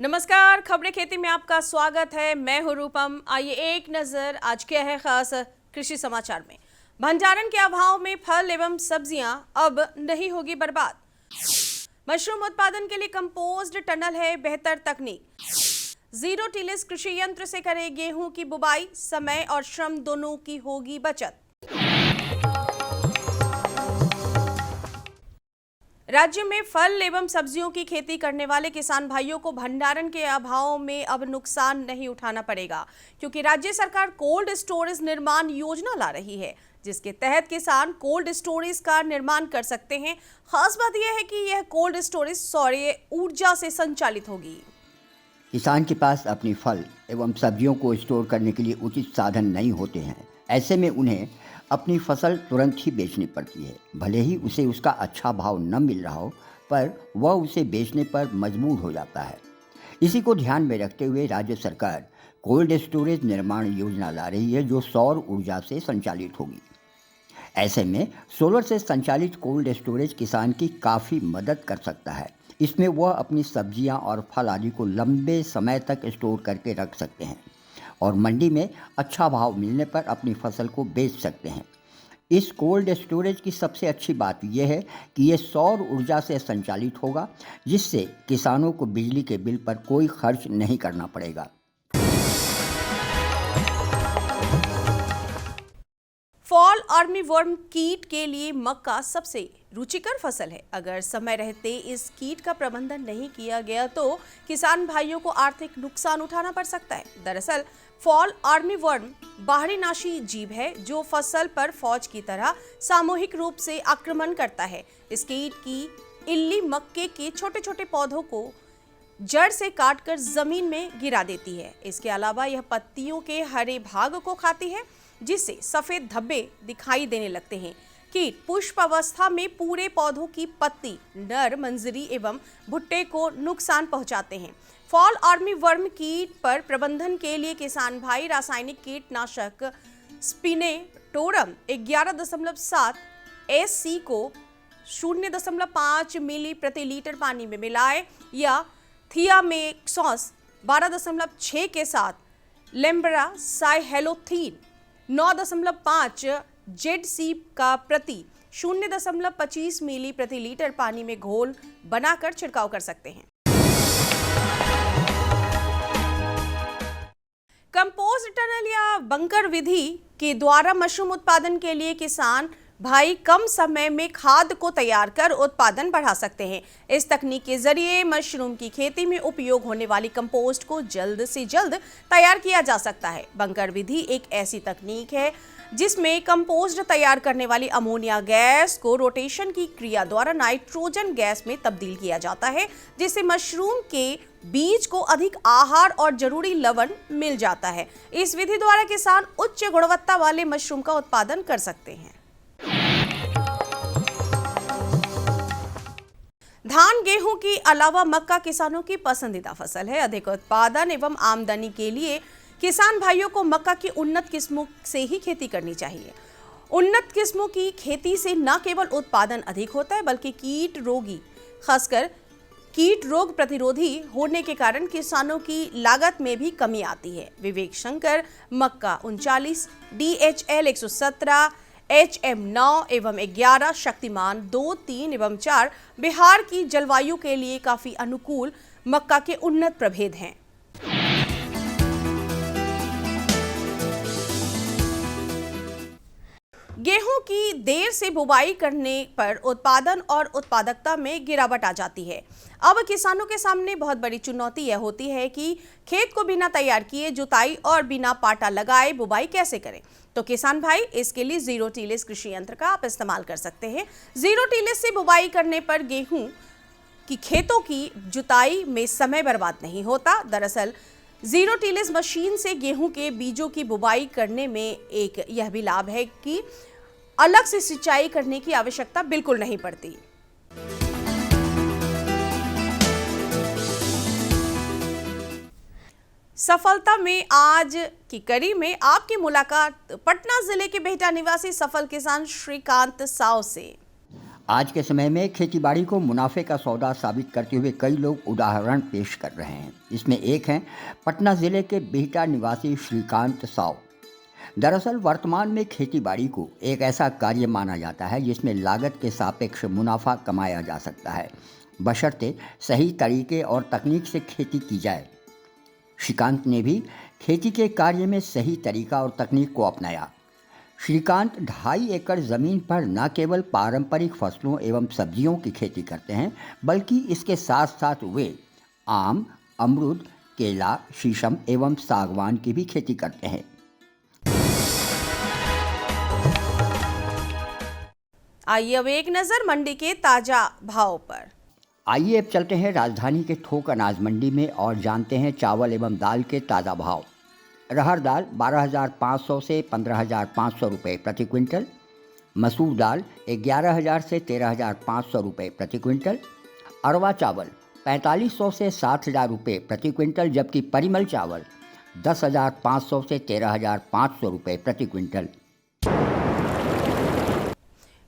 नमस्कार, खबरें खेती में आपका स्वागत है। मैं हूं रूपम। आइए एक नजर आज क्या है खास कृषि समाचार में। भंडारण के अभाव में फल एवं सब्जियां अब नहीं होगी बर्बाद। मशरूम उत्पादन के लिए कंपोस्ट टनल है बेहतर तकनीक। जीरो टिलेज कृषि यंत्र से करे गेहूं की बुवाई, समय और श्रम दोनों की होगी बचत। राज्य में फल एवं सब्जियों की खेती करने वाले किसान भाइयों को भंडारण के अभाव में अब नुकसान नहीं उठाना पड़ेगा, क्योंकि राज्य सरकार कोल्ड स्टोरेज निर्माण योजना ला रही है, जिसके तहत किसान कोल्ड स्टोरेज का निर्माण कर सकते हैं। खास बात यह है कि यह कोल्ड स्टोरेज सौर ऊर्जा से संचालित होगी। किसान के पास अपनी फल एवं सब्जियों को स्टोर करने के लिए उचित साधन नहीं होते हैं। ऐसे में उन्हें अपनी फसल तुरंत ही बेचनी पड़ती है। भले ही उसे उसका अच्छा भाव न मिल रहा हो, पर वह उसे बेचने पर मजबूर हो जाता है। इसी को ध्यान में रखते हुए राज्य सरकार कोल्ड स्टोरेज निर्माण योजना ला रही है, जो सौर ऊर्जा से संचालित होगी। ऐसे में सोलर से संचालित कोल्ड स्टोरेज किसान की काफ़ी मदद कर सकता है। इसमें वह अपनी सब्जियां और फल आदि को लंबे समय तक स्टोर करके रख सकते हैं और मंडी में अच्छा भाव मिलने पर अपनी फसल को बेच सकते हैं। इस कोल्ड स्टोरेज की सबसे अच्छी बात यह है कि यह सौर ऊर्जा से संचालित होगा, जिससे किसानों को बिजली के बिल पर कोई खर्च नहीं करना पड़ेगा। फॉल आर्मीवर्म कीट के लिए मक्का सबसे रुचिकर फसल है। अगर समय रहते इस कीट का प्रबंधन नहीं किया गया तो किसान भाइयों को आर्थिक नुकसान उठाना पड़ सकता है। दरअसल फॉल आर्मीवर्म बाहरी नाशी जीव है, जो फसल पर फौज की तरह सामूहिक रूप से आक्रमण करता है। इस कीट की इल्ली मक्के के छोटे छोटे पौधों को जड़ से काटकर जमीन में गिरा देती है। इसके अलावा यह पत्तियों के हरे भाग को खाती है, जिससे सफेद धब्बे दिखाई देने लगते हैं। कीट पुष्प अवस्था में पूरे पौधों की पत्ती, नर, मंजरी एवं भुट्टे को नुकसान पहुंचाते हैं। फॉल आर्मीवर्म कीट पर प्रबंधन के लिए किसान भाई रासायनिक कीटनाशक स्पिनेटोरम 11.7 SC को 0.5 मिली प्रति लीटर पानी में मिलाए या थियामेक्सॉस 12.6 के साथ लेम्बरा साइहेलोथीन 9.5 ZC का प्रति 0.25 मिली प्रति लीटर पानी में घोल बनाकर छिड़काव कर सकते हैं। कंपोस्ट टनल या बंकर विधि के द्वारा मशरूम उत्पादन के लिए किसान भाई कम समय में खाद को तैयार कर उत्पादन बढ़ा सकते हैं। इस तकनीक के जरिए मशरूम की खेती में उपयोग होने वाली कंपोस्ट को जल्द से जल्द तैयार किया जा सकता है। बंकर विधि एक ऐसी तकनीक है जिसमें कंपोस्ट तैयार करने वाली अमोनिया गैस को रोटेशन की क्रिया द्वारा नाइट्रोजन गैस में तब्दील किया जाता है, जिससे मशरूम के बीज को अधिक आहार और जरूरी लवण मिल जाता है। इस विधि द्वारा किसान उच्च गुणवत्ता वाले मशरूम का उत्पादन कर सकते हैं। धान, गेहूं के अलावा मक्का किसानों की पसंदीदा फसल है। अधिक उत्पादन एवं आमदनी के लिए किसान भाइयों को मक्का की उन्नत किस्मों से ही खेती करनी चाहिए। उन्नत किस्मों की खेती से न केवल उत्पादन अधिक होता है, बल्कि खासकर कीट रोग प्रतिरोधी होने के कारण किसानों की लागत में भी कमी आती है। विवेक शंकर मक्का 39, DHL 117, HM9 एवं 11, शक्तिमान 2, 3 एवं 4 बिहार की जलवायु के लिए काफी अनुकूल मक्का के उन्नत प्रभेद हैं। गेहूं की देर से बुवाई करने पर उत्पादन और उत्पादकता में गिरावट आ जाती है। अब किसानों के सामने बहुत बड़ी चुनौती यह होती है कि खेत को बिना तैयार किए जुताई और बिना पाटा लगाए बुवाई कैसे करें। तो किसान भाई इसके लिए जीरो टिलेज कृषि यंत्र का आप इस्तेमाल कर सकते हैं। जीरो टिलेज से बुवाई करने पर गेहूं की खेतों की जुताई में समय बर्बाद नहीं होता। दरअसल जीरो टिलेज मशीन से गेहूं के बीजों की बुवाई करने में एक यह भी लाभ है कि अलग से सिंचाई करने की आवश्यकता बिल्कुल नहीं पड़ती। सफलता में आज की कड़ी में आपकी मुलाकात पटना जिले के बिहटा निवासी सफल किसान श्रीकांत साव से। आज के समय में खेतीबाड़ी को मुनाफे का सौदा साबित करते हुए कई लोग उदाहरण पेश कर रहे हैं। इसमें एक हैं पटना जिले के बिहटा निवासी श्रीकांत साव। दरअसल वर्तमान में खेतीबाड़ी को एक ऐसा कार्य माना जाता है जिसमें लागत के सापेक्ष मुनाफा कमाया जा सकता है, बशर्ते सही तरीके और तकनीक से खेती की जाए। श्रीकांत ने भी खेती के कार्य में सही तरीका और तकनीक को अपनाया। श्रीकांत 2.5 एकड़ ज़मीन पर न केवल पारंपरिक फसलों एवं सब्जियों की खेती करते हैं, बल्कि इसके साथ साथ वे आम, अमरूद, केला, शीशम एवं सागवान की भी खेती करते हैं। आइए अब एक नजर मंडी के ताजा भाव पर। आइए अब चलते हैं राजधानी के थोक अनाज मंडी में और जानते हैं चावल एवं दाल के ताज़ा भाव। अरहर दाल 12,500 से 15,500 रुपये प्रति क्विंटल, मसूर दाल 11,000 से 13,500 रुपये प्रति क्विंटल, अरवा चावल 4500 से 60,000 रुपये प्रति क्विंटल, जबकि परिमल चावल 10,500 से 13,500 रुपये प्रति क्विंटल।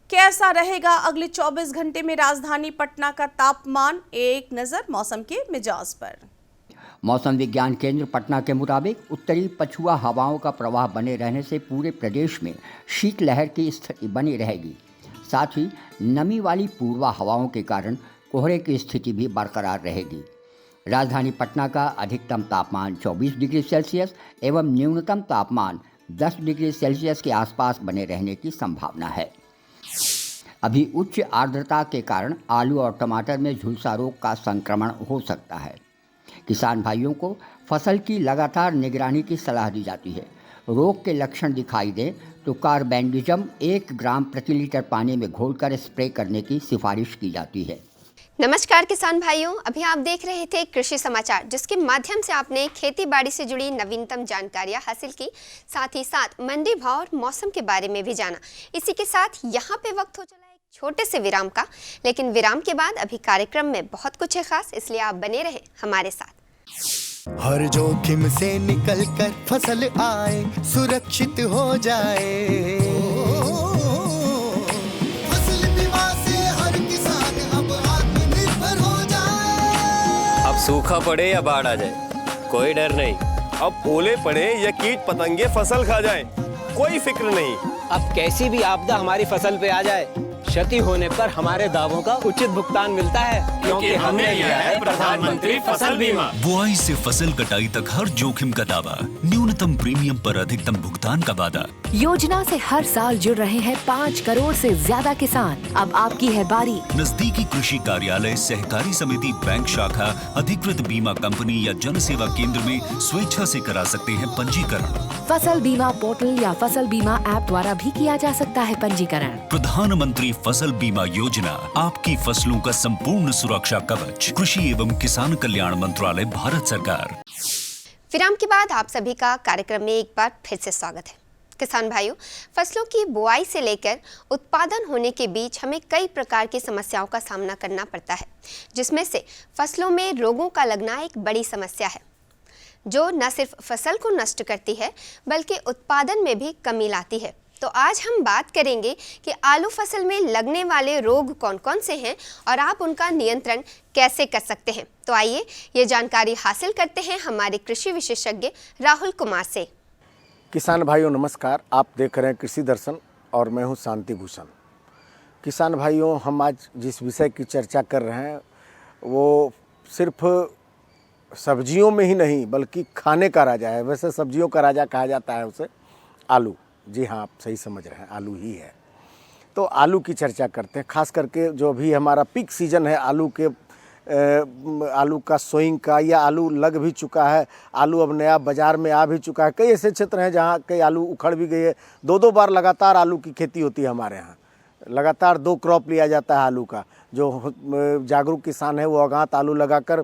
कैसा रहेगा अगले 24 घंटे में राजधानी पटना का तापमान? एक नजर मौसम के मिजाज पर। मौसम विज्ञान केंद्र पटना के मुताबिक उत्तरी पछुआ हवाओं का प्रवाह बने रहने से पूरे प्रदेश में शीतलहर की स्थिति बनी रहेगी। साथ ही नमी वाली पूर्वा हवाओं के कारण कोहरे की स्थिति भी बरकरार रहेगी। राजधानी पटना का अधिकतम तापमान 24 डिग्री सेल्सियस एवं न्यूनतम तापमान 10 डिग्री सेल्सियस के आसपास बने रहने की संभावना है। अभी उच्च आर्द्रता के कारण आलू और टमाटर में झुलसा रोग का संक्रमण हो सकता है। किसान भाइयों को फसल की लगातार निगरानी की सलाह दी जाती है। रोग के लक्षण दिखाई दें तो कार्बेंडिजम 1 ग्राम प्रति लीटर पानी में घोलकर स्प्रे करने की सिफारिश की जाती है। नमस्कार किसान भाइयों, अभी आप देख रहे थे कृषि समाचार, जिसके माध्यम से आपने खेती बाड़ी से जुड़ी नवीनतम जानकारियां हासिल की, साथ ही साथ मंडी भाव और मौसम के बारे में भी जाना। इसी के साथ यहाँ पे वक्त हो चला एक छोटे से विराम का, लेकिन विराम के बाद अभी कार्यक्रम में बहुत कुछ है खास, इसलिए आप बने रहे हमारे साथ। हर जोखिम से निकल कर फसल आए, सुरक्षित हो जाए, फसल बीमा से हर किसान अब आत्मनिर्भर हो जाए। अब सूखा पड़े या बाढ़ आ जाए, कोई डर नहीं। अब ओले पड़े या कीट पतंगे फसल खा जाए, कोई फिक्र नहीं। अब कैसी भी आपदा हमारी फसल पे आ जाए, क्षति होने पर हमारे दावों का उचित भुगतान मिलता है, क्योंकि हमने लिया है प्रधानमंत्री फसल बीमा। बुआई से फसल कटाई तक हर जोखिम का दावा, न्यूनतम प्रीमियम पर अधिकतम भुगतान का वादा। योजना से हर साल जुड़ रहे हैं 5 करोड़ से ज्यादा किसान। अब आपकी है बारी। नजदीकी कृषि कार्यालय, सहकारी समिति, बैंक शाखा, अधिकृत बीमा कंपनी या जन सेवा केंद्र में स्वेच्छा से करा सकते हैं पंजीकरण। फसल बीमा पोर्टल या फसल बीमा ऐप द्वारा भी किया जा सकता है पंजीकरण। प्रधानमंत्री फसल बीमा योजना, आपकी फसलों का संपूर्ण सुरक्षा कवच। कृषि एवं किसान कल्याण मंत्रालय, भारत सरकार। विराम के बाद आप सभी का कार्यक्रम में एक बार फिर से स्वागत है। किसान भाइयों, फसलों की बुआई से लेकर उत्पादन होने के बीच हमें कई प्रकार की समस्याओं का सामना करना पड़ता है, जिसमें से फसलों में रोगों का लगना एक बड़ी समस्या है, जो न सिर्फ फसल को नष्ट करती है बल्कि उत्पादन में भी कमी लाती है। तो आज हम बात करेंगे कि आलू फसल में लगने वाले रोग कौन कौन से हैं और आप उनका नियंत्रण कैसे कर सकते हैं। तो आइए ये जानकारी हासिल करते हैं हमारे कृषि विशेषज्ञ राहुल कुमार से। किसान भाइयों नमस्कार, आप देख रहे हैं कृषि दर्शन और मैं हूं शांति भूषण। किसान भाइयों, हम आज जिस विषय की चर्चा कर रहे हैं वो सिर्फ सब्जियों में ही नहीं बल्कि खाने का राजा है। वैसे सब्जियों का राजा कहा जाता है उसे आलू। जी हाँ, आप सही समझ रहे हैं, आलू ही है। तो आलू की चर्चा करते हैं, खास करके जो अभी हमारा पीक सीजन है आलू के, आलू का सोइंग का, या आलू लग भी चुका है, आलू अब नया बाज़ार में आ भी चुका है। कई ऐसे क्षेत्र हैं जहाँ कई आलू उखड़ भी गई है। 2-2 बार लगातार आलू की खेती होती है हमारे यहाँ, लगातार 2 क्रॉप लिया जाता है आलू का। जो जागरूक किसान है वो अगात आलू लगाकर,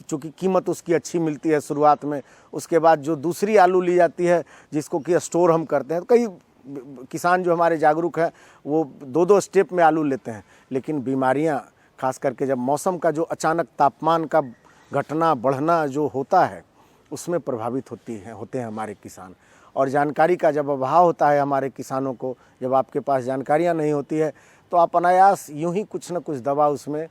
चूँकि कीमत उसकी अच्छी मिलती है शुरुआत में, उसके बाद जो दूसरी आलू ली जाती है जिसको कि स्टोर हम करते हैं। कई किसान जो हमारे जागरूक हैं वो 2-2 स्टेप में आलू लेते हैं। लेकिन बीमारियां, खास करके जब मौसम का जो अचानक तापमान का घटना बढ़ना जो होता है उसमें प्रभावित होते हैं हमारे किसान। और जानकारी का जब अभाव होता है हमारे किसानों को, जब आपके पास जानकारियां नहीं होती है तो आप अनायास यूं ही कुछ न कुछ दवा उसमें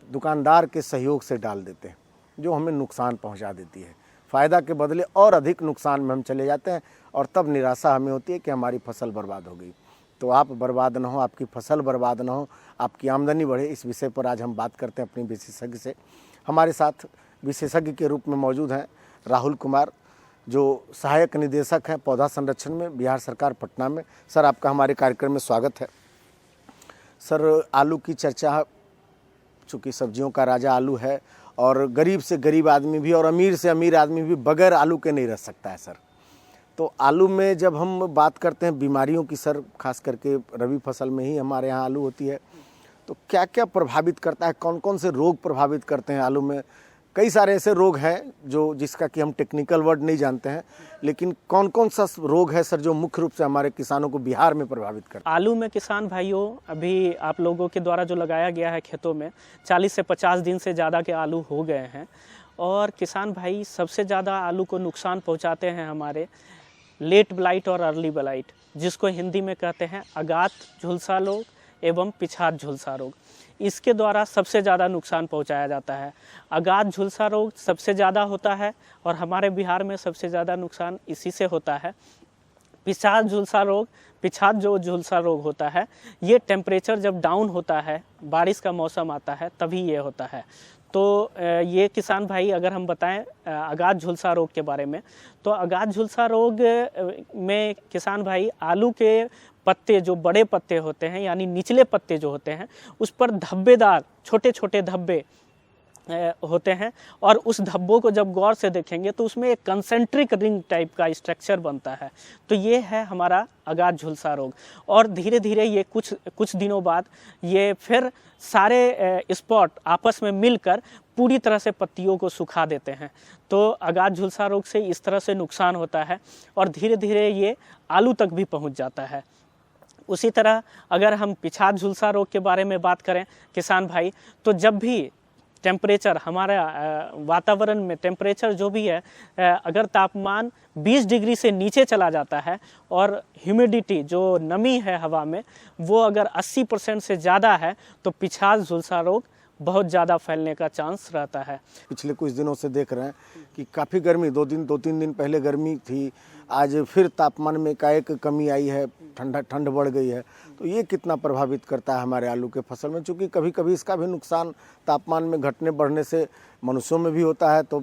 दुकानदार के सहयोग से डाल देते हैं, जो हमें नुकसान पहुंचा देती है। फ़ायदा के बदले और अधिक नुकसान में हम चले जाते हैं और तब निराशा हमें होती है कि हमारी फसल बर्बाद हो गई। तो आप बर्बाद ना हो, आपकी फसल बर्बाद ना हो, आपकी आमदनी बढ़े, इस विषय पर आज हम बात करते हैं अपनी विशेषज्ञ से। हमारे साथ विशेषज्ञ के रूप में मौजूद हैं राहुल कुमार, जो सहायक निदेशक हैं पौधा संरक्षण में बिहार सरकार पटना में। सर, आपका हमारे कार्यक्रम में स्वागत है। सर, आलू की चर्चा, चूँकि सब्जियों का राजा आलू है और गरीब से गरीब आदमी भी और अमीर से अमीर आदमी भी बगैर आलू के नहीं रह सकता है सर। तो आलू में जब हम बात करते हैं बीमारियों की सर, खास करके रबी फसल में ही हमारे यहाँ आलू होती है, तो क्या क्या प्रभावित करता है, कौन कौन से रोग प्रभावित करते हैं आलू में? कई सारे ऐसे रोग हैं जो जिसका कि हम टेक्निकल वर्ड नहीं जानते हैं, लेकिन कौन कौन सा रोग है सर जो मुख्य रूप से हमारे किसानों को बिहार में प्रभावित करता है? आलू में किसान भाइयों, अभी आप लोगों के द्वारा जो लगाया गया है खेतों में 40 से 50 दिन से ज़्यादा के आलू हो गए हैं और किसान भाई सबसे ज़्यादा आलू को नुकसान पहुंचाते हैं हमारे लेट ब्लाइट और अर्ली ब्लाइट, जिसको हिंदी में कहते हैं अगात झुलसा रोग एवं पिछात झुलसा रोग। इसके द्वारा सबसे ज़्यादा नुकसान पहुंचाया जाता है। अगात झुलसा रोग सबसे ज़्यादा होता है और हमारे बिहार में सबसे ज़्यादा नुकसान इसी से होता है। पिछात झुलसा रोग, पिछात जो झुलसा रोग होता है, ये टेम्परेचर जब डाउन होता है, बारिश का मौसम आता है, तभी ये होता है। तो ये किसान भाई, अगर हम बताएं अगात झुलसा रोग के बारे में, तो अगात झुलसा रोग में किसान भाई आलू के पत्ते, जो बड़े पत्ते होते हैं यानी निचले पत्ते जो होते हैं, उस पर धब्बेदार छोटे छोटे धब्बे होते हैं और उस धब्बों को जब गौर से देखेंगे तो उसमें एक कंसेंट्रिक रिंग टाइप का स्ट्रक्चर बनता है। तो ये है हमारा अगात झुलसा रोग और धीरे धीरे ये कुछ दिनों बाद ये फिर सारे स्पॉट आपस में मिलकर पूरी तरह से पत्तियों को सुखा देते हैं। तो अगात झुलसा रोग से इस तरह से नुकसान होता है और धीरे धीरे ये आलू तक भी पहुंच जाता है। उसी तरह अगर हम पिछात झुलसा रोग के बारे में बात करें किसान भाई, तो जब भी टेम्परेचर हमारा वातावरण में टेम्परेचर जो भी है, अगर तापमान 20 डिग्री से नीचे चला जाता है और ह्यूमिडिटी जो नमी है हवा में वो अगर 80% से ज़्यादा है, तो पिछात झुलसा रोग बहुत ज़्यादा फैलने का चांस रहता है। पिछले कुछ दिनों से देख रहे हैं कि काफ़ी गर्मी, 2-3 दिन पहले गर्मी थी, आज फिर तापमान में एकाएक कमी आई है, ठंड बढ़ गई है। तो ये कितना प्रभावित करता है हमारे आलू के फसल में, क्योंकि कभी कभी इसका भी नुकसान तापमान में घटने बढ़ने से मनुष्यों में भी होता है। तो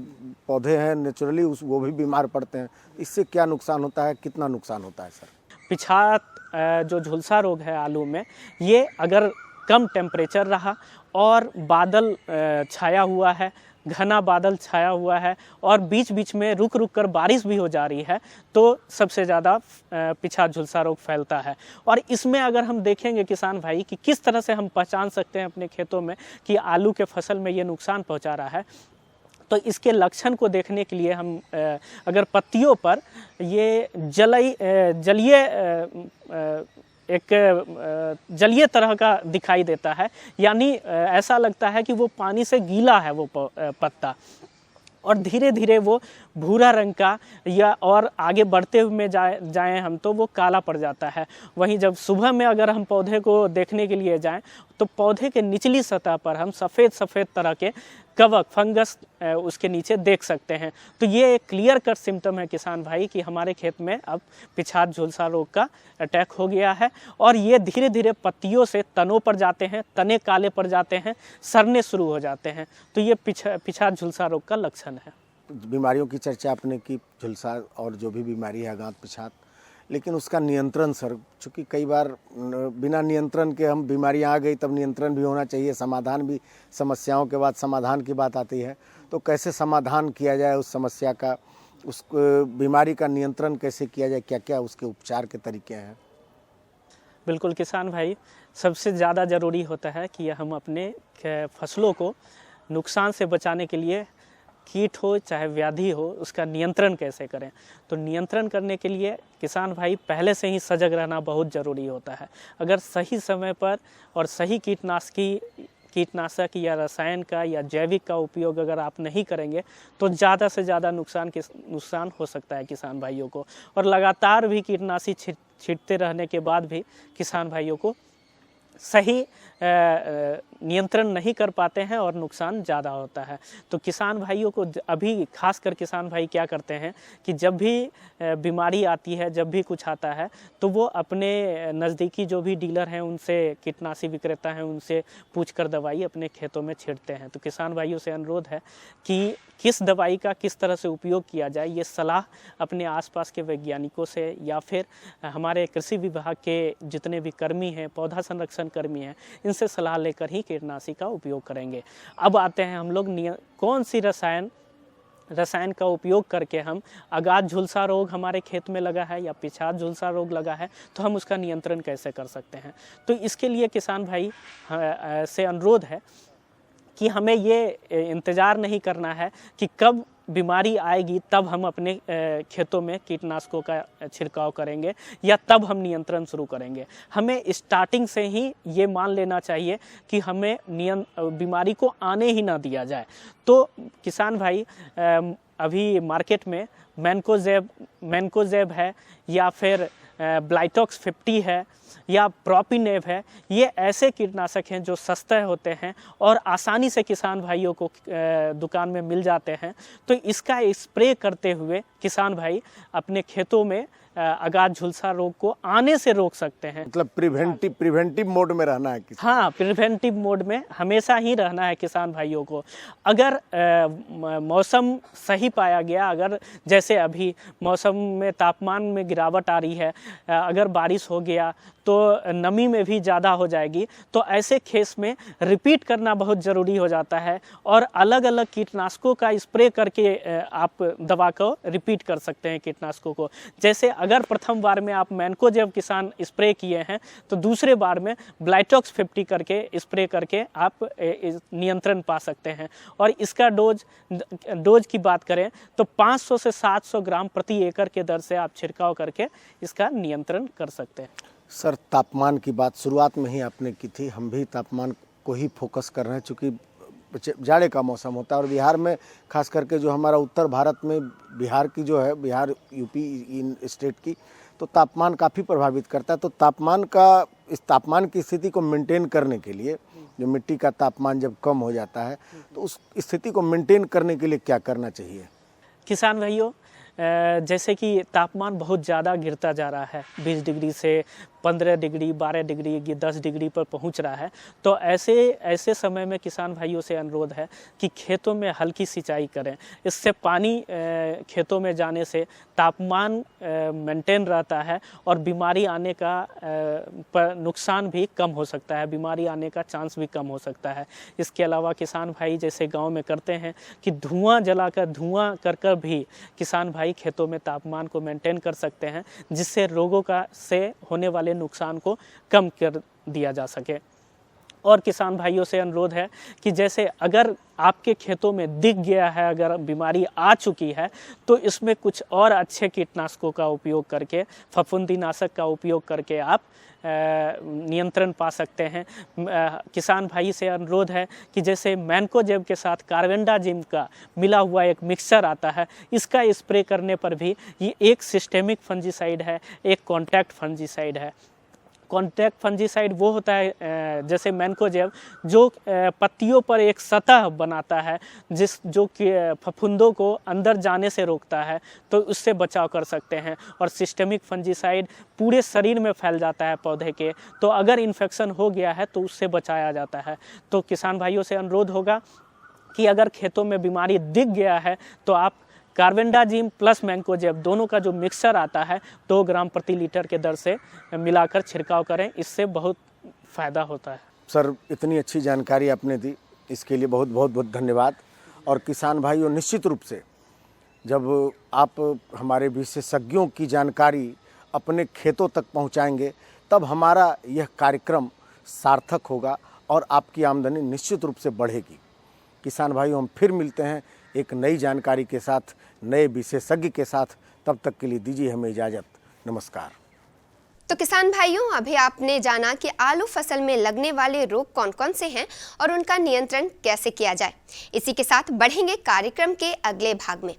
पौधे हैं नेचुरली वो भी बीमार पड़ते हैं। इससे क्या नुकसान होता है, कितना नुकसान होता है सर? पिछात जो झुलसा रोग है आलू में, ये अगर कम टेम्परेचर रहा और बादल छाया हुआ है, घना बादल छाया हुआ है और बीच बीच में रुक रुक कर बारिश भी हो जा रही है, तो सबसे ज़्यादा पिछात झुलसा रोग फैलता है। और इसमें अगर हम देखेंगे किसान भाई कि किस तरह से हम पहचान सकते हैं अपने खेतों में कि आलू के फसल में ये नुकसान पहुंचा रहा है, तो इसके लक्षण को देखने के लिए हम अगर पत्तियों पर ये जलीय तरह का दिखाई देता है, यानी ऐसा लगता है कि वो पानी से गीला है वो पत्ता, और धीरे धीरे वो भूरा रंग का या और आगे बढ़ते हुए जाएं हम तो वो काला पड़ जाता है। वहीं जब सुबह में अगर हम पौधे को देखने के लिए जाएं तो पौधे के निचली सतह पर हम सफ़ेद तरह के कवक, फंगस उसके नीचे देख सकते हैं। तो ये एक क्लियर कट सिम्टम है किसान भाई कि हमारे खेत में अब पिछात झुलसा रोग का अटैक हो गया है और ये धीरे धीरे पत्तियों से तनों पर जाते हैं, तने काले पड़ जाते हैं, सड़ने शुरू हो जाते हैं। तो ये पिछात झुलसा रोग का लक्षण है। बीमारियों की चर्चा आपने की, झुलसा और जो भी बीमारी है अगात पिछात, लेकिन उसका नियंत्रण सर, चूँकि कई बार बिना नियंत्रण के हम बीमारियां आ गई, तब नियंत्रण भी होना चाहिए, समाधान भी, समस्याओं के बाद समाधान की बात आती है। तो कैसे समाधान किया जाए उस समस्या का, उस बीमारी का नियंत्रण कैसे किया जाए, क्या क्या उसके उपचार के तरीके हैं? बिल्कुल किसान भाई, सबसे ज़्यादा ज़रूरी होता है कि हम अपने फसलों को नुकसान से बचाने के लिए कीट हो चाहे व्याधि हो उसका नियंत्रण कैसे करें। तो नियंत्रण करने के लिए किसान भाई पहले से ही सजग रहना बहुत ज़रूरी होता है। अगर सही समय पर और सही कीटनाशक या रसायन का या जैविक का उपयोग अगर आप नहीं करेंगे तो ज़्यादा से ज़्यादा नुकसान हो सकता है किसान भाइयों को। और लगातार भी कीटनाशी छींटते रहने के बाद भी किसान भाइयों को सही नियंत्रण नहीं कर पाते हैं और नुकसान ज़्यादा होता है। तो किसान भाइयों को अभी खासकर किसान भाई क्या करते हैं कि जब भी बीमारी आती है, जब भी कुछ आता है, तो वो अपने नज़दीकी जो भी डीलर हैं उनसे, कीटनाशी विक्रेता हैं उनसे पूछकर दवाई अपने खेतों में छिड़ते हैं। तो किसान भाइयों से अनुरोध है कि किस दवाई का किस तरह से उपयोग किया जाए, ये सलाह अपने आसपास के वैज्ञानिकों से या फिर हमारे कृषि विभाग के जितने भी कर्मी हैं, पौधा संरक्षण कर्मी हैं, इनसे सलाह लेकर ही कीटनाशी का उपयोग करेंगे। अब आते हैं हम लोग कौन सी रसायन का उपयोग करके हम अगाध झुलसा रोग हमारे खेत में लगा है या पिछाड़ झुलसा रोग लगा है, तो हम उसका नियंत्रण कैसे कर सकते हैं। तो इसके लिए किसान भाई से अनुरोध है कि हमें ये इंतज़ार नहीं करना है कि कब बीमारी आएगी तब हम अपने खेतों में कीटनाशकों का छिड़काव करेंगे या तब हम नियंत्रण शुरू करेंगे। हमें स्टार्टिंग से ही ये मान लेना चाहिए कि हमें बीमारी को आने ही ना दिया जाए। तो किसान भाई अभी मार्केट में मैनकोजेब है या फिर ब्लाइटॉक्स 50 है या प्रोपिनेव है, ये ऐसे कीटनाशक हैं जो सस्ते होते हैं और आसानी से किसान भाइयों को दुकान में मिल जाते हैं। तो इसका स्प्रे करते हुए किसान भाई अपने खेतों में अगाध झुलसा रोग को आने से रोक सकते हैं। मतलब प्रिवेंटिव मोड में रहना है हाँ, प्रिवेंटिव मोड में हमेशा ही रहना है किसान भाइयों को। अगर मौसम सही पाया गया, अगर जैसे अभी मौसम में तापमान में गिरावट आ रही है, अगर बारिश हो गया तो नमी में भी ज़्यादा हो जाएगी, तो ऐसे केस में रिपीट करना बहुत ज़रूरी हो जाता है और अलग अलग कीटनाशकों का स्प्रे करके आप दवा को रिपीट कर सकते हैं कीटनाशकों को। जैसे अगर प्रथम बार में आप मैनकोजेब किसान स्प्रे किए हैं तो दूसरे बार में ब्लाइटॉक्स 50 करके स्प्रे करके आप नियंत्रण पा सकते हैं। और इसका डोज की बात करें तो 500 से 700 ग्राम प्रति एकड़ के दर से आप छिड़काव करके इसका नियंत्रण कर सकते हैं। सर, तापमान की बात शुरुआत में ही आपने की थी, हम भी तापमान को ही फोकस कर रहे हैं चूँकि जाड़े का मौसम होता है और बिहार में खास करके जो हमारा उत्तर भारत में बिहार की जो है, बिहार यूपी इन स्टेट की, तो तापमान काफ़ी प्रभावित करता है। तो इस तापमान की स्थिति को मेंटेन करने के लिए, जो मिट्टी का तापमान जब कम हो जाता है तो उस स्थिति को मेंटेन करने के लिए क्या करना चाहिए? किसान भाइयों, जैसे कि तापमान बहुत ज़्यादा गिरता जा रहा है, 20 डिग्री से 15 डिग्री, 12 डिग्री, 10 डिग्री पर पहुंच रहा है, तो ऐसे समय में किसान भाइयों से अनुरोध है कि खेतों में हल्की सिंचाई करें। इससे पानी खेतों में जाने से तापमान मेंटेन रहता है और बीमारी आने का पर नुकसान भी कम हो सकता है, बीमारी आने का चांस भी कम हो सकता है। इसके अलावा किसान भाई जैसे गाँव में करते हैं कि धुआं कर भी किसान भाई खेतों में तापमान को मेंटेन कर सकते हैं, जिससे रोगों से होने वाले नुकसान को कम कर दिया जा सके। और किसान भाइयों से अनुरोध है कि जैसे अगर आपके खेतों में दिख गया है, अगर बीमारी आ चुकी है, तो इसमें कुछ और अच्छे कीटनाशकों का उपयोग करके, फफूंदीनाशक का उपयोग करके आप नियंत्रण पा सकते हैं। किसान भाई से अनुरोध है कि जैसे मैनकोजेब के साथ कार्बेंडाजिम का मिला हुआ एक मिक्सचर आता है, इसका स्प्रे करने पर भी ये एक सिस्टेमिक फंजीसाइड है, एक कॉन्टैक्ट फंजीसाइड है। कॉन्टैक्ट फंजीसाइड वो होता है जैसे मैनकोजेब जो पत्तियों पर एक सतह बनाता है जो कि फफूंदों को अंदर जाने से रोकता है, तो उससे बचाव कर सकते हैं। और सिस्टेमिक फंजीसाइड पूरे शरीर में फैल जाता है पौधे के, तो अगर इन्फेक्शन हो गया है तो उससे बचाया जाता है। तो किसान भाइयों से अनुरोध होगा कि अगर खेतों में बीमारी दिख गया है तो आप कार्बेंडाजिम प्लस मैनकोजेब दोनों का जो मिक्सचर आता है 2 ग्राम प्रति लीटर के दर से मिलाकर छिड़काव करें, इससे बहुत फ़ायदा होता है। सर, इतनी अच्छी जानकारी आपने दी, इसके लिए बहुत बहुत बहुत धन्यवाद। और किसान भाइयों, निश्चित रूप से जब आप हमारे विशेषज्ञों की जानकारी अपने खेतों तक पहुंचाएंगे, तब हमारा यह कार्यक्रम सार्थक होगा और आपकी आमदनी निश्चित रूप से बढ़ेगी। किसान भाइयों, हम फिर मिलते हैं एक नई जानकारी के साथ, नए विशेषज्ञ के साथ। तब तक के लिए दीजिए हमें इजाज़त। नमस्कार। तो किसान भाइयों, अभी आपने जाना कि आलू फसल में लगने वाले रोग कौन कौन से हैं और उनका नियंत्रण कैसे किया जाए। इसी के साथ बढ़ेंगे कार्यक्रम के अगले भाग में।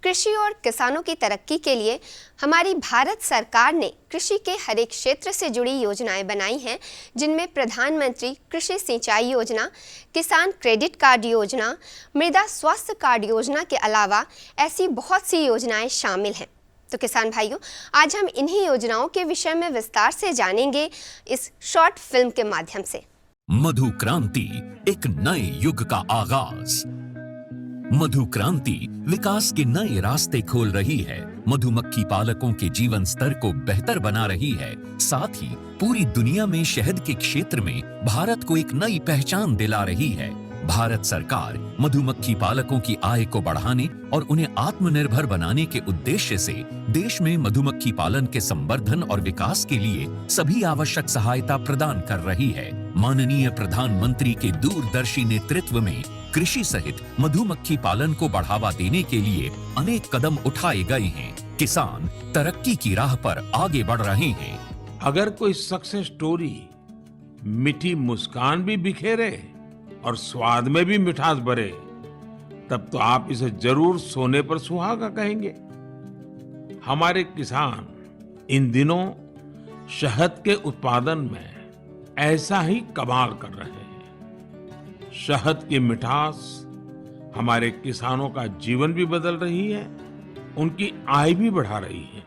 कृषि और किसानों की तरक्की के लिए हमारी भारत सरकार ने कृषि के हर एक क्षेत्र से जुड़ी योजनाएं बनाई हैं, जिनमें प्रधानमंत्री कृषि सिंचाई योजना, किसान क्रेडिट कार्ड योजना, मृदा स्वास्थ्य कार्ड योजना के अलावा ऐसी बहुत सी योजनाएं शामिल हैं। तो किसान भाइयों, आज हम इन्हीं योजनाओं के विषय में विस्तार से जानेंगे इस शॉर्ट फिल्म के माध्यम से। मधु क्रांति, एक नए युग का आगाज। मधु क्रांति विकास के नए रास्ते खोल रही है, मधुमक्खी पालकों के जीवन स्तर को बेहतर बना रही है, साथ ही पूरी दुनिया में शहद के क्षेत्र में भारत को एक नई पहचान दिला रही है। भारत सरकार मधुमक्खी पालकों की आय को बढ़ाने और उन्हें आत्मनिर्भर बनाने के उद्देश्य से देश में मधुमक्खी पालन के संवर्धन और विकास के लिए सभी आवश्यक सहायता प्रदान कर रही है। माननीय प्रधानमंत्री के दूरदर्शी नेतृत्व में कृषि सहित मधुमक्खी पालन को बढ़ावा देने के लिए अनेक कदम उठाए गए हैं। किसान तरक्की की राह पर आगे बढ़ रहे हैं। अगर कोई सक्सेस स्टोरी मीठी मुस्कान भी बिखेरे और स्वाद में भी मिठास भरे, तब तो आप इसे जरूर सोने पर सुहागा कहेंगे। हमारे किसान इन दिनों शहद के उत्पादन में ऐसा ही कमाल कर रहे हैं। शहद की मिठास हमारे किसानों का जीवन भी बदल रही है, उनकी आय भी बढ़ा रही है।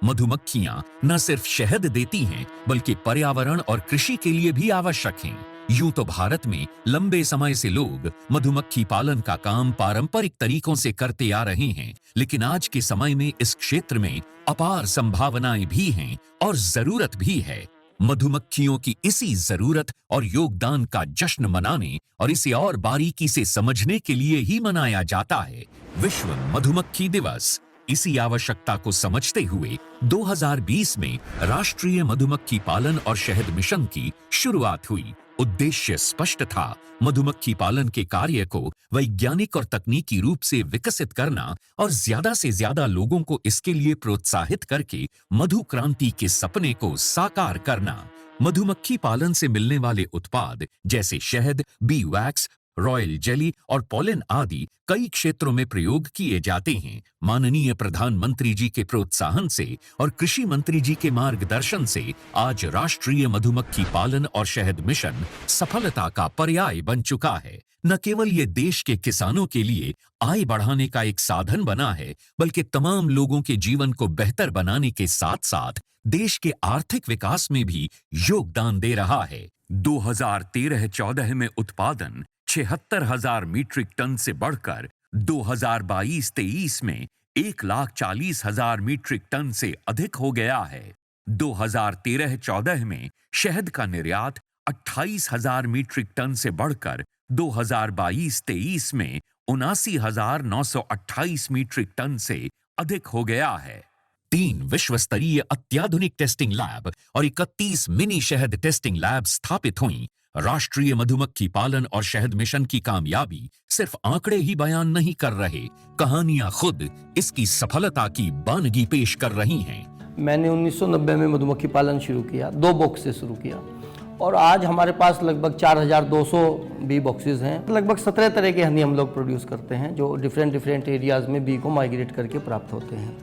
मधुमक्खियां न सिर्फ शहद देती हैं, बल्कि पर्यावरण और कृषि के लिए भी आवश्यक हैं। यूं तो भारत में लंबे समय से लोग मधुमक्खी पालन का काम पारंपरिक तरीकों से करते आ रहे हैं, लेकिन आज के समय में इस क्षेत्र में अपार संभावनाएं भी हैं और जरूरत भी है। मधुमक्खियों की इसी जरूरत और योगदान का जश्न मनाने और इसे और बारीकी से समझने के लिए ही मनाया जाता है विश्व मधुमक्खी दिवस। इसी आवश्यकता को समझते हुए 2020 में राष्ट्रीय मधुमक्खी पालन और शहद मिशन की शुरुआत हुई। उद्देश्य स्पष्ट था, मधुमक्खी पालन के कार्य को वैज्ञानिक और तकनीकी रूप से विकसित करना और ज्यादा से ज्यादा लोगों को इसके लिए प्रोत्साहित करके मधु क्रांति के सपने को साकार करना। मधुमक्खी पालन से मिलने वाले उत्पाद जैसे शहद, बी वैक्स, रॉयल जेली और पॉलन आदि कई क्षेत्रों में प्रयोग किए जाते हैं। माननीय प्रधानमंत्री जी के प्रोत्साहन से और कृषि मंत्री जी के मार्गदर्शन से आज राष्ट्रीय मधुमक्खी पालन और शहद मिशन सफलता का पर्याय बन चुका है। न केवल ये देश के किसानों के लिए आय बढ़ाने का एक साधन बना है, बल्कि तमाम लोगों के जीवन को बेहतर बनाने के साथ साथ देश के आर्थिक विकास में भी योगदान दे रहा है। 2013-14 में उत्पादन 76,000 मीट्रिक टन से बढ़कर 2022-23 में 1,40,000 मीट्रिक टन से अधिक हो गया है। 2013-14 में शहद का निर्यात 28,000 मीट्रिक टन से बढ़कर 2022-23 में 79,928 मीट्रिक टन से अधिक हो गया है। 3 विश्व स्तरीय अत्याधुनिक टेस्टिंग लैब और 31 मिनी शहद टेस्टिंग लैब स्थापित हुई। राष्ट्रीय मधुमक्खी पालन और शहद मिशन की कामयाबी सिर्फ आंकड़े ही बयान नहीं कर रहे, कहानियां खुद इसकी सफलता की बानगी पेश कर रही हैं। मैंने 1990 में मधुमक्खी पालन शुरू किया, 2 बॉक्स से शुरू किया और आज हमारे पास लगभग 4,200 बी बॉक्सेस हैं। लगभग 17 तरह के हनी हम लोग प्रोड्यूस करते हैं, जो डिफरेंट एरियाज़ में बी को माइग्रेट करके प्राप्त होते हैं।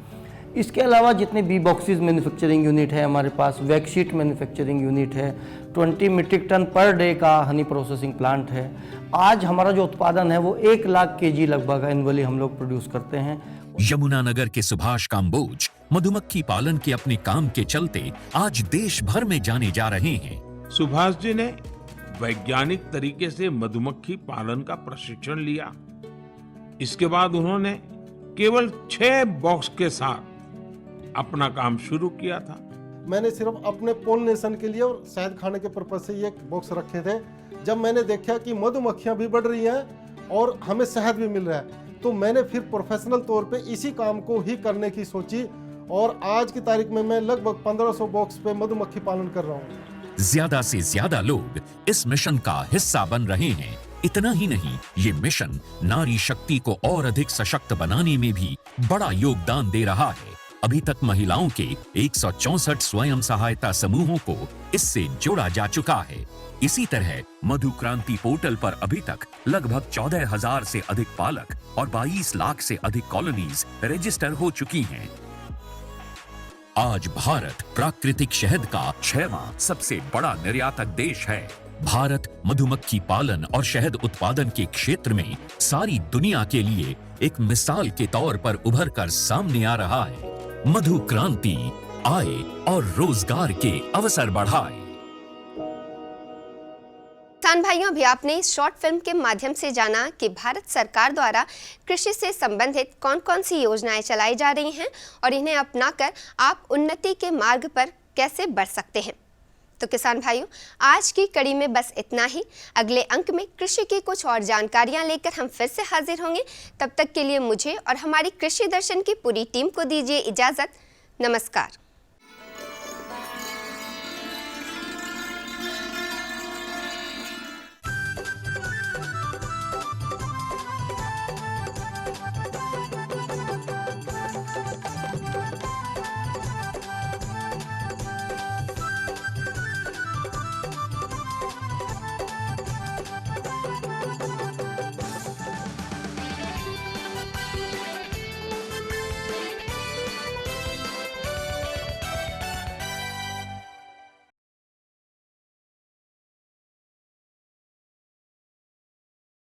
इसके अलावा जितने बी बॉक्सेस मैन्युफैक्चरिंग यूनिट है हमारे पास, वैक्सीट मैन्युफैक्चरिंग यूनिट है, 20 मीट्रिक टन पर डे का हनी प्रोसेसिंग प्लांट है। आज हमारा जो उत्पादन है वो 1 लाख केजी लगभग एनुअली हम लोग प्रोड्यूस करते हैं। यमुनानगर के सुभाष काम्बोज मधुमक्खी पालन के अपने काम के चलते आज देश भर में जाने जा रहे हैं। सुभाष जी ने वैज्ञानिक तरीके से मधुमक्खी पालन का प्रशिक्षण लिया। इसके बाद उन्होंने केवल 6 बॉक्स के साथ अपना काम शुरू किया था। मैंने सिर्फ अपने पोलिनेशन के लिए और शहद खाने के पर्पज से ये बॉक्स रखे थे। जब मैंने देखा कि मधुमक्खियां भी बढ़ रही हैं और हमें शहद भी मिल रहा है, तो मैंने फिर प्रोफेशनल तौर पे इसी काम को ही करने की सोची और आज की तारीख में मैं लगभग 1500 बॉक्स पे मधुमक्खी पालन कर रहा हूँ। ज्यादा से ज्यादा लोग इस मिशन का हिस्सा बन रहे हैं। इतना ही नहीं, ये मिशन नारी शक्ति को और अधिक सशक्त बनाने में भी बड़ा योगदान दे रहा है। अभी तक महिलाओं के 164 स्वयं सहायता समूहों को इससे जोड़ा जा चुका है। इसी तरह मधु क्रांति पोर्टल पर अभी तक लगभग 14,000 से अधिक पालक और 22 लाख से अधिक कॉलोनीज रजिस्टर हो चुकी हैं। आज भारत प्राकृतिक शहद का 6वां सबसे बड़ा निर्यातक देश है। भारत मधुमक्खी पालन और शहद उत्पादन के क्षेत्र में सारी दुनिया के लिए एक मिसाल के तौर पर उभर कर सामने आ रहा है। मधु क्रांति आए और रोजगार के अवसर बढ़ाए। किसान भाइयों, अभी आपने इस शॉर्ट फिल्म के माध्यम से जाना कि भारत सरकार द्वारा कृषि से संबंधित कौन कौन सी योजनाएं चलाई जा रही हैं और इन्हें अपनाकर आप उन्नति के मार्ग पर कैसे बढ़ सकते हैं। तो किसान भाइयों, आज की कड़ी में बस इतना ही। अगले अंक में कृषि की कुछ और जानकारियां लेकर हम फिर से हाजिर होंगे। तब तक के लिए मुझे और हमारी कृषि दर्शन की पूरी टीम को दीजिए इजाजत। नमस्कार।